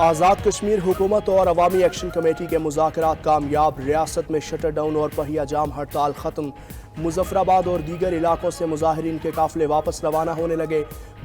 आज़ाद कश्मीर हुकूमत और अवामी action committee के मुज़ाकरात कामयाब। रियासत में शटर डाउन और पहिया जाम हड़ताल खत्म। मुजफ्फराबाद और दीगर इलाकों से मुजाहिरीन के काफिले वापस रवाना होने लगे।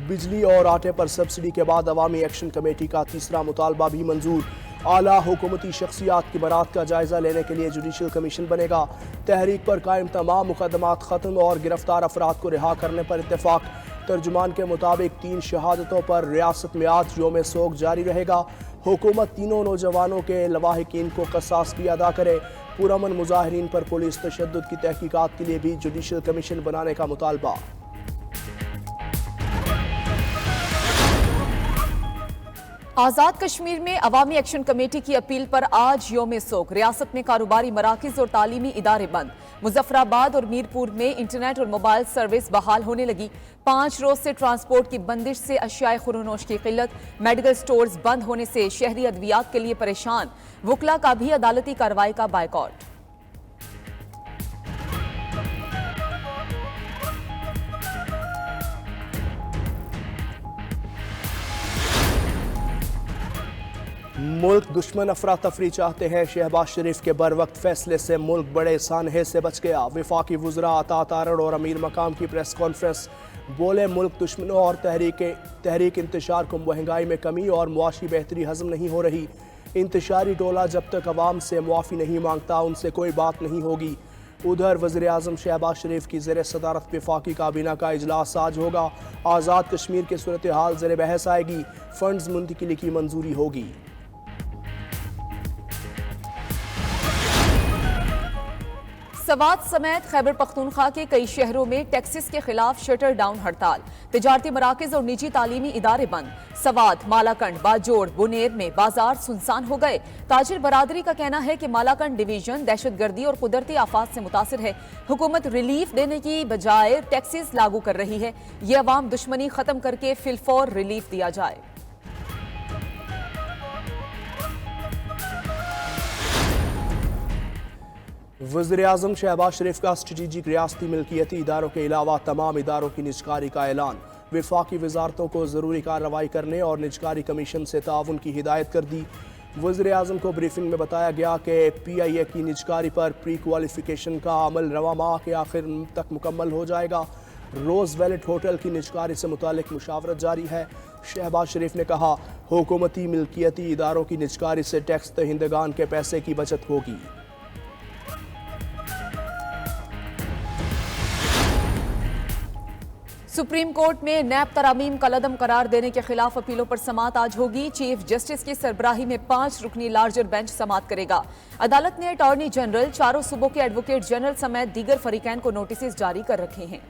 बिजली और आटे पर सब्सिडी के बाद अवामी एक्शन कमेटी का तीसरा मुतालबा भी मंजूर। आला हुकूमती शख्सियात की बरात का जायजा लेने के लिए जुडिशल कमीशन बनेगा। तहरीक पर कायम तमाम मुकदमात खत्म और गिरफ्तार अफराद को रिहा करने पर इत्तेफाक। तर्जुमान के मुताबिक 3 शहादतों पर रियासत में आज यौम सोग जारी रहेगा। हुकूमत तीनों नौजवानों के लवाहिकीन को कसास भी अदा करे। पुरअमन मुजाहिरीन पर पुलिस तशद्दुद की तहकीकात के लिए भी जुडिशल कमीशन बनाने का मुतालबा। आज़ाद कश्मीर में अवामी एक्शन कमेटी की अपील पर आज यौम सोग। रियासत में कारोबारी मराकिज और तालीमी इदारे बंद। मुजफ्फराबाद और मीरपुर में इंटरनेट और मोबाइल सर्विस बहाल होने लगी। 5 रोज से ट्रांसपोर्ट की बंदिश से अशियाए खुरोनोश की किल्लत। मेडिकल स्टोर्स बंद होने से शहरी अद्वियात के लिए परेशान। वकला का भी अदालती कार्रवाई का बायकॉट। मुल्क दुश्मन अफरा तफरी चाहते हैं। शहबाज शरीफ के बर वक्त फैसले से मुल्क बड़े सानहे से बच गया। वफाकी वुज़रा अता तारड़ और अमीर मकाम की प्रेस कॉन्फ्रेंस। बोले मुल्क दुश्मनों और तहरीक इंतशार को महंगाई में कमी और मुआशी बेहतरी हजम नहीं हो रही। इंतशारी टोला जब तक अवाम से मुआफ़ी नहीं मांगता उनसे कोई बात नहीं होगी। उधर वज़ीर आज़म शहबाज शरीफ की ज़ेर सदारत वफाकी काबीना का इजलास आज होगा। आज़ाद कश्मीर की सूरत हाल ज़ेर बहस आएगी। फंड्स मुंतकिली की मंजूरी होगी। सवात समेत खैबर पख्तूनख्वा के कई शहरों में टैक्सेस के खिलाफ शटर डाउन हड़ताल। तिजारती मराकज और निजी तालीमी इदारे बंद। सवात, मालाकंड, बाजोड़, बुनेर में बाजार सुनसान हो गए। ताजिर बरादरी का कहना है कि मालाकंड डिवीजन दहशतगर्दी और कुदरती आफात से मुतासिर है। हुकूमत रिलीफ देने की बजाय टैक्सेस लागू कर रही है। ये अवाम दुश्मनी खत्म करके फिलफौर रिलीफ दिया जाए। वज़ीर-ए-आज़म शहबाज शरीफ का स्ट्रेटेजिक रियासती मिल्कियती इदारों के अलावा तमाम इदारों की निजकारी का ऐलान। वफाकी वजारतों को ज़रूरी कार्रवाई करने और निजकारी कमीशन से ताउन की हिदायत कर दी। वज़ीर-ए-आज़म को ब्रीफिंग में बताया गया कि PIA की निजकारी पर प्री क्वालिफिकेशन का अमल रवा माह के आखिर तक मुकम्मल हो जाएगा। रोज़ वैलेट होटल की निजकारी से मुतालिक मुशावरत जारी है। शहबाज शरीफ ने कहा, हुकूमती मिल्कियती इदारों की निजकारी से टैक्स दहिंदगान के पैसे की बचत होगी। सुप्रीम कोर्ट में नैब तरामीम का लदम करार देने के खिलाफ अपीलों पर समात आज होगी। चीफ जस्टिस की सरबराही में 5 रुकनी लार्जर बेंच समात करेगा। अदालत ने अटॉर्नी जनरल, चारों सूबों के एडवोकेट जनरल समेत दीगर फरीकैन को नोटिस जारी कर रखे हैं।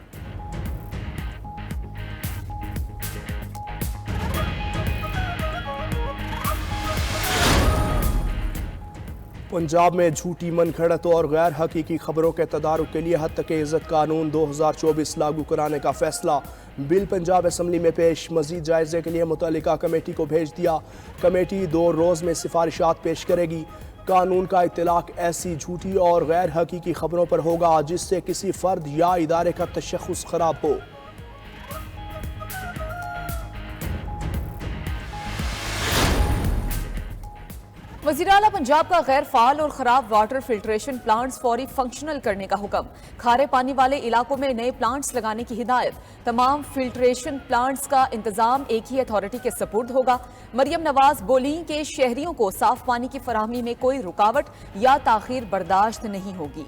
पंजाब में झूठी मनगढ़ंत और गैर हकीकी खबरों के तदारुक के लिए हद तक इज़्ज़त कानून 2024 लागू कराने का फैसला। बिल पंजाब असम्बली में पेश। मजीद जायजे के लिए मुतल्लिका कमेटी को भेज दिया। कमेटी 2 रोज़ में सिफारिशात पेश करेगी। कानून का इत्तलाक ऐसी झूठी और गैर हकीकी खबरों पर होगा जिससे किसी फर्द या इदारे का तशख़्ख़ुस खराब हो। वज़ीर आला पंजाब का गैर फाल और खराब वाटर फिल्ट्रेशन प्लांट्स फौरी फंक्शनल करने का हुक्म। खारे पानी वाले इलाकों में नए प्लांट्स लगाने की हिदायत। तमाम फिल्ट्रेशन प्लांट्स का इंतजाम एक ही अथॉरिटी के सपुर्द होगा। मरियम नवाज बोली कि शहरियों को साफ पानी की फराहमी में कोई रुकावट या ताखीर बर्दाश्त नहीं होगी।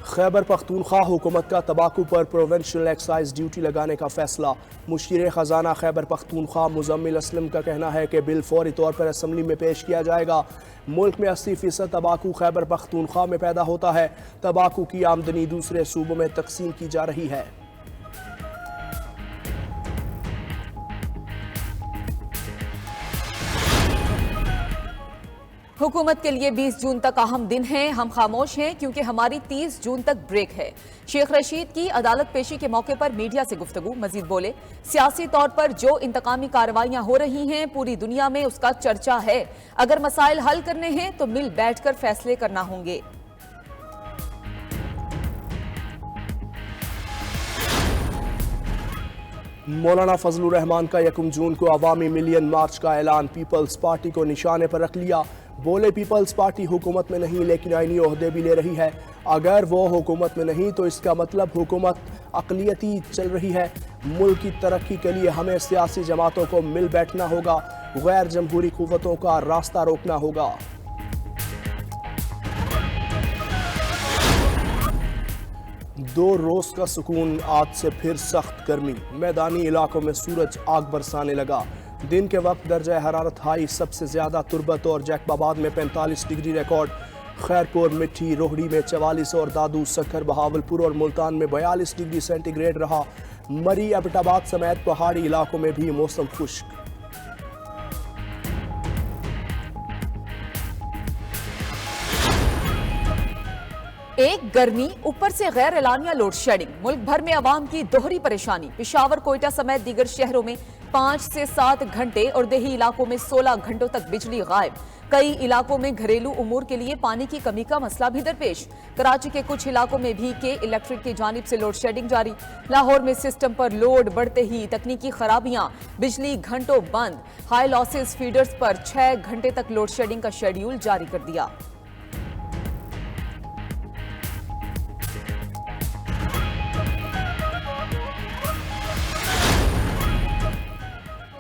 खैबर पख्तूनख्वा हुकूमत का तंबाकू पर प्रोवेंशनल एक्साइज ड्यूटी लगाने का फैसला। मुशीर खजाना खैबर पख्तूनख्वा मुजम्मिल असलम का कहना है कि बिल फौरी तौर पर असम्बली में पेश किया जाएगा। मुल्क में 80% तंबाकू खैबर पख्तूनख्वा में पैदा होता है। तंबाकू की आमदनी दूसरे सूबों में तकसीम की जा रही है। हुकूमत के लिए 20 जून तक अहम दिन है। हम खामोश हैं क्योंकि हमारी 30 जून तक ब्रेक है। शेख रशीद की अदालत पेशी के मौके पर मीडिया से गुफ्तगू। मजीद बोले, सियासी तौर पर जो इंतकामी कार्रवाइयां हो रही हैं पूरी दुनिया में उसका चर्चा है। अगर मसाइल हल करने हैं तो मिल बैठकर फैसले करना होंगे। मौलाना फजलुर रहमान का 1 जून को अवामी मिलियन मार्च का ऐलान, पीपल्स पार्टी को निशाने पर रख लिया। बोले पीपल्स पार्टी हुकूमत में नहीं लेकिन आईनी ओहदे भी ले रही है। अगर वो हुकूमत में नहीं तो इसका मतलब हुकूमत अक़लियती चल रही है। मुल्क की तरक्की के लिए हमें सियासी जमातों को मिल बैठना होगा, गैर जमहूरी कुव्वतों का रास्ता रोकना होगा। दो रोज का सुकून, आज से फिर सख्त गर्मी। मैदानी इलाकों में सूरज आग बरसाने लगा। दिन के वक्त दर्जा हरारत हाई, सबसे ज्यादा तुर्बत और जैकबाबाद में 45 डिग्री रिकॉर्ड। खैरपुर, मिट्टी, रोहड़ी में 44 और दादू, सखर, बहावलपुर और मुल्तान में 42 डिग्री सेंटीग्रेड रहा। मरी, एबटाबाद समेत पहाड़ी इलाकों में भी मौसम खुश्क। एक गर्मी, ऊपर से गैर एलानिया लोड शेडिंग, मुल्क भर में आवाम की दोहरी परेशानी। पेशावर, कोयटा समेत दीगर शहरों में 5 से 7 घंटे और देही इलाकों में 16 घंटों तक बिजली गायब। कई इलाकों में घरेलू उमूर के लिए पानी की कमी का मसला भी दरपेश। कराची के कुछ इलाकों में भी के इलेक्ट्रिक की जानिब से लोड शेडिंग जारी। लाहौर में सिस्टम पर लोड बढ़ते ही तकनीकी खराबियां, बिजली घंटों बंद। हाई लॉसेस फीडर्स पर 6 घंटे तक लोड शेडिंग का शेड्यूल जारी कर दिया।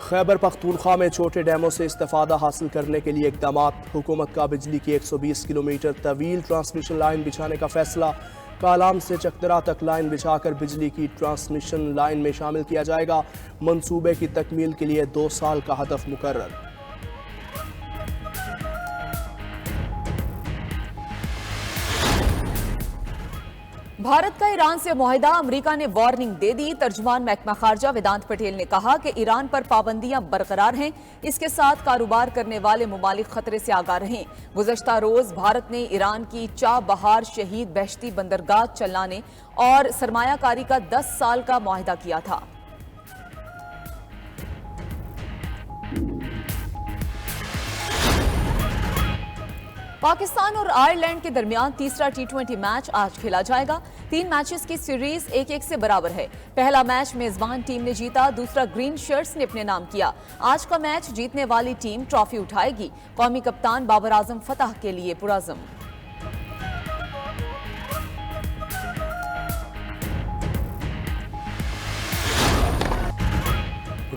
खैबर पख्तूनख्वा में छोटे डैमों से इस्तेफादा हासिल करने के लिए इकदाम। हुकूमत का बिजली की 120 किलोमीटर तवील ट्रांसमिशन लाइन बिछाने का फैसला। कालाम से चकदरा तक लाइन बिछाकर बिजली की ट्रांसमिशन लाइन में शामिल किया जाएगा। मंसूबे की तकमील के लिए 2 साल का हदफ मुकर्रर। भारत का ईरान से मुआहिदा, अमेरिका ने वार्निंग दे दी। तर्जुमान महकमा खारजा वेदांत पटेल ने कहा कि ईरान पर पाबंदियां बरकरार हैं, इसके साथ कारोबार करने वाले मुमालिक खतरे से आगाह रहें। गुज़श्ता रोज भारत ने ईरान की चाबहार शहीद बहश्ती बंदरगाह चलाने और सरमायाकारी का 10 साल का मुआहिदा किया था। पाकिस्तान और आयरलैंड के दरमियान तीसरा T20 मैच आज खेला जाएगा। 3 मैचेस की सीरीज 1-1 से बराबर है। पहला मैच मेजबान टीम ने जीता, दूसरा ग्रीन शर्ट्स ने अपने नाम किया। आज का मैच जीतने वाली टीम ट्रॉफी उठाएगी। कौमी कप्तान बाबर आजम फतह के लिए पुरअज़्म।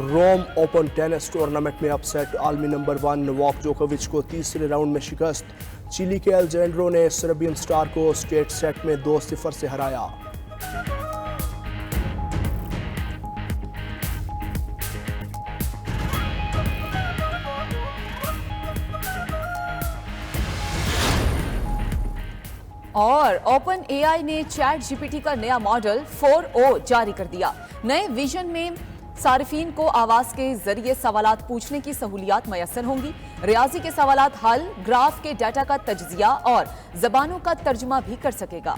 रोम ओपन टेनिस टूर्नामेंट में अपसेट, आलमी नंबर 1 नोवाक जोकोविच को तीसरे राउंड में शिकस्त। चिली के अलेजेंड्रो ने सर्बियन स्टार को स्ट्रेट सेट में 2-0 से हराया। और ओपन एआई ने चैट जीपीटी का नया मॉडल 4o जारी कर दिया। नए विजन में सारिफीन को आवाज के जरिए सवालात पूछने की सहूलियात मयसर होंगी। रियाजी के सवालात हल, ग्राफ के डाटा का तज्जिया और जबानों का तर्जुमा भी कर सकेगा।